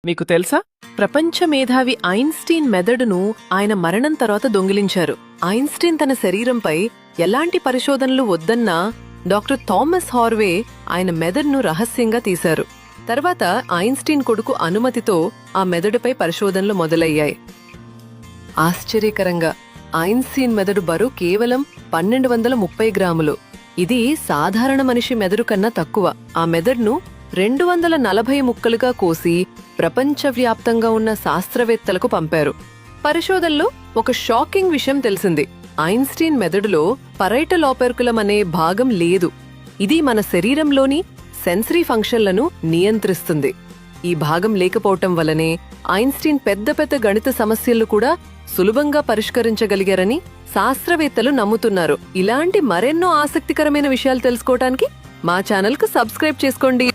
మీకు తెలుసా? ప్రపంచ మేధావి ఐన్స్టీన్ మెదడును ఆయన మరణం తర్వాత దొంగిలించారు. ఐన్స్టీన్ తన శరీరంపై ఎలాంటి పరిశోధనలు వద్దన్నా డాక్టర్ థామస్ హార్వే ఆయన మెదడును రహస్యంగా తీశారు. తర్వాత ఐన్స్టీన్ కొడుకు అనుమతితో ఆ మెదడుపై పరిశోధనలు మొదలయ్యాయి. ఆశ్చర్యకరంగా ఐన్స్టీన్ మెదడు బరువు కేవలం 1230 గ్రాములు. ఇది సాధారణ మనిషి మెదడు కన్నా తక్కువ. ఆ మెదడును 240 ముక్కలుగా కోసి ప్రపంచవ్యాప్తంగా ఉన్న శాస్త్రవేత్తలకు పంపారు. పరిశోధనలో ఒక షాకింగ్ విషయం తెలిసింది. ఐన్స్టీన్ మెదడులో పరైటల్ ఓపెర్కులం అనే భాగం లేదు. ఇది మన శరీరంలోని సెన్సరీ ఫంక్షన్లను నియంత్రిస్తుంది. ఈ భాగం లేకపోవటం వల్లనే ఐన్స్టీన్ పెద్ద పెద్ద గణిత సమస్యలు కూడా సులభంగా పరిష్కరించగలిగారని శాస్త్రవేత్తలు నమ్ముతున్నారు. ఇలాంటి మరెన్నో ఆసక్తికరమైన విషయాలు తెలుసుకోవటానికి మా ఛానల్కు సబ్స్క్రైబ్ చేసుకోండి.